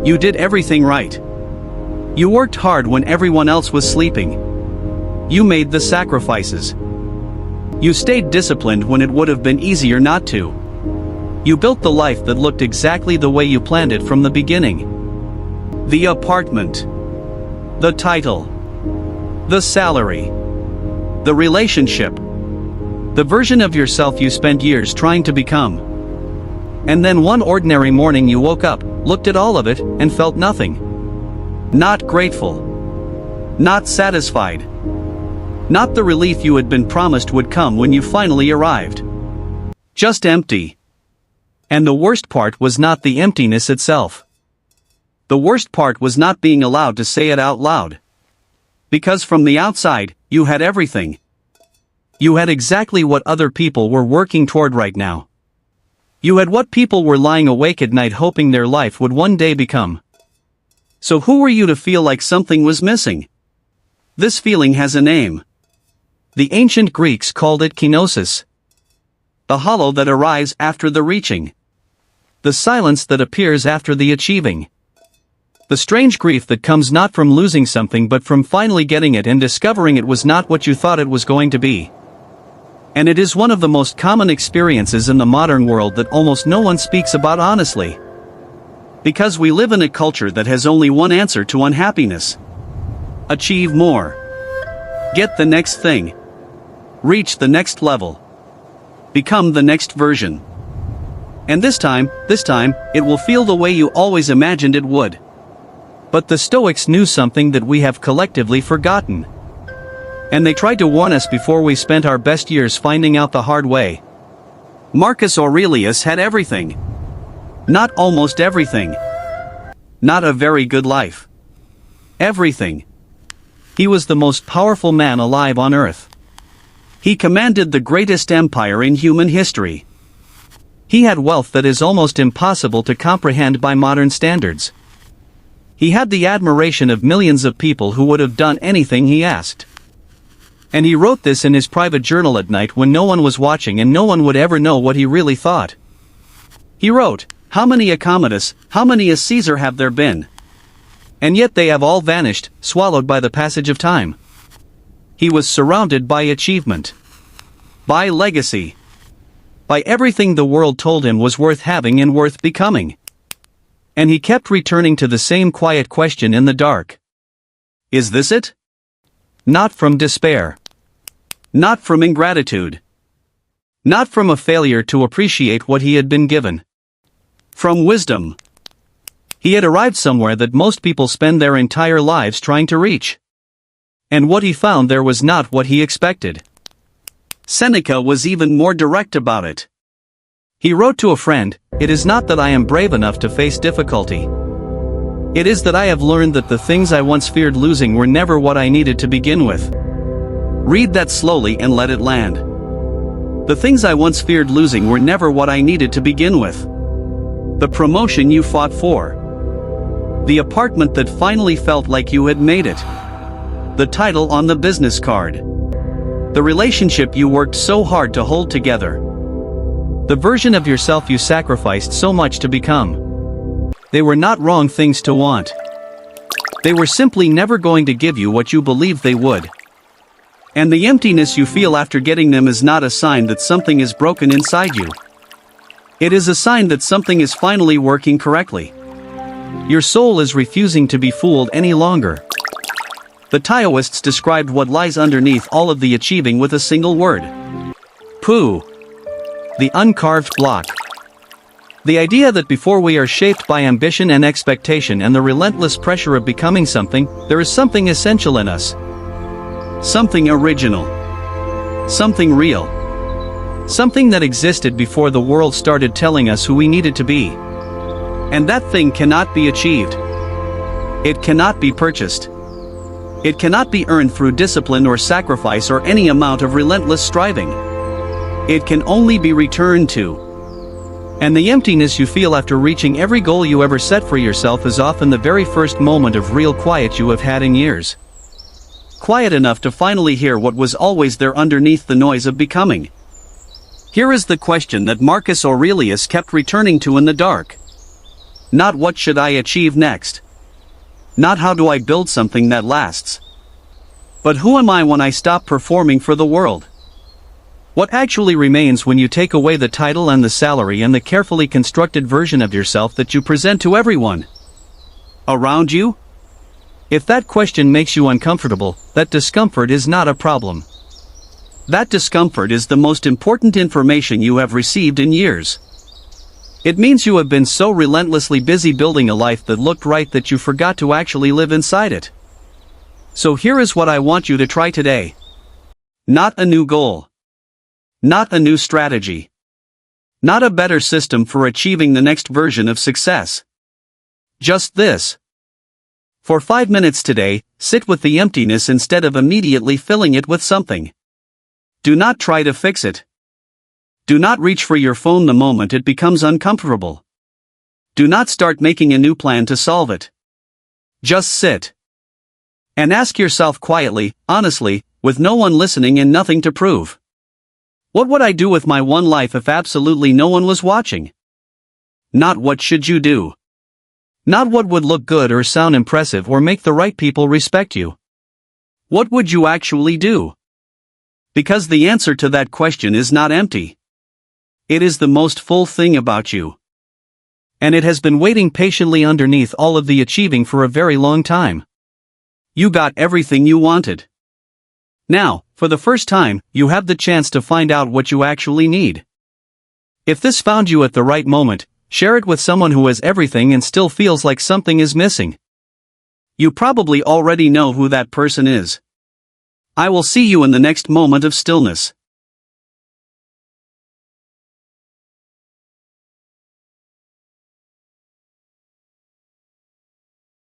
You did everything right. You worked hard when everyone else was sleeping. You made the sacrifices. You stayed disciplined when it would have been easier not to. You built the life that looked exactly the way you planned it from the beginning. The apartment. The title. The salary. The relationship. The version of yourself you spent years trying to become. And then one ordinary morning you woke up, looked at all of it, and felt nothing. Not grateful. Not satisfied. Not the relief you had been promised would come when you finally arrived. Just empty. And the worst part was not the emptiness itself. The worst part was not being allowed to say it out loud. Because from the outside, you had everything. You had exactly what other people were working toward right now. You had what people were lying awake at night hoping their life would one day become. So who were you to feel like something was missing? This feeling has a name. The ancient Greeks called it kenosis. The hollow that arrives after the reaching. The silence that appears after the achieving. The strange grief that comes not from losing something but from finally getting it and discovering it was not what you thought it was going to be. And it is one of the most common experiences in the modern world that almost no one speaks about honestly. Because we live in a culture that has only one answer to unhappiness. Achieve more. Get the next thing. Reach the next level. Become the next version. And this time, it will feel the way you always imagined it would. But the Stoics knew something that we have collectively forgotten. And they tried to warn us before we spent our best years finding out the hard way. Marcus Aurelius had everything. Not almost everything. Not a very good life. Everything. He was the most powerful man alive on earth. He commanded the greatest empire in human history. He had wealth that is almost impossible to comprehend by modern standards. He had the admiration of millions of people who would have done anything he asked. And he wrote this in his private journal at night when no one was watching and no one would ever know what he really thought. He wrote, "How many a Commodus, how many a Caesar have there been? And yet they have all vanished, swallowed by the passage of time." He was surrounded by achievement. By legacy. By everything the world told him was worth having and worth becoming. And he kept returning to the same quiet question in the dark. Is this it? Not from despair. Not from ingratitude. Not from a failure to appreciate what he had been given. From wisdom. He had arrived somewhere that most people spend their entire lives trying to reach. And what he found there was not what he expected. Seneca was even more direct about it. He wrote to a friend, "It is not that I am brave enough to face difficulty. It is that I have learned that the things I once feared losing were never what I needed to begin with." Read that slowly and let it land. The things I once feared losing were never what I needed to begin with. The promotion you fought for. The apartment that finally felt like you had made it. The title on the business card. The relationship you worked so hard to hold together. The version of yourself you sacrificed so much to become. They were not wrong things to want. They were simply never going to give you what you believed they would. And the emptiness you feel after getting them is not a sign that something is broken inside you. It is a sign that something is finally working correctly. Your soul is refusing to be fooled any longer. The Taoists described what lies underneath all of the achieving with a single word. Pooh. The uncarved block. The idea that before we are shaped by ambition and expectation and the relentless pressure of becoming something, there is something essential in us. Something original. Something real. Something that existed before the world started telling us who we needed to be. And that thing cannot be achieved. It cannot be purchased. It cannot be earned through discipline or sacrifice or any amount of relentless striving. It can only be returned to. And the emptiness you feel after reaching every goal you ever set for yourself is often the very first moment of real quiet you have had in years. Quiet enough to finally hear what was always there underneath the noise of becoming. Here is the question that Marcus Aurelius kept returning to in the dark. Not what should I achieve next. Not how do I build something that lasts. But who am I when I stop performing for the world? What actually remains when you take away the title and the salary and the carefully constructed version of yourself that you present to everyone around you? If that question makes you uncomfortable, that discomfort is not a problem. That discomfort is the most important information you have received in years. It means you have been so relentlessly busy building a life that looked right that you forgot to actually live inside it. So here is what I want you to try today. Not a new goal. Not a new strategy. Not a better system for achieving the next version of success. Just this. For 5 minutes today, sit with the emptiness instead of immediately filling it with something. Do not try to fix it. Do not reach for your phone the moment it becomes uncomfortable. Do not start making a new plan to solve it. Just sit. And ask yourself quietly, honestly, with no one listening and nothing to prove. What would I do with my one life if absolutely no one was watching? Not what should you do. Not what would look good or sound impressive or make the right people respect you. What would you actually do? Because the answer to that question is not empty. It is the most full thing about you. And it has been waiting patiently underneath all of the achieving for a very long time. You got everything you wanted. Now, for the first time, you have the chance to find out what you actually need. If this found you at the right moment, share it with someone who has everything and still feels like something is missing. You probably already know who that person is. I will see you in the next moment of stillness.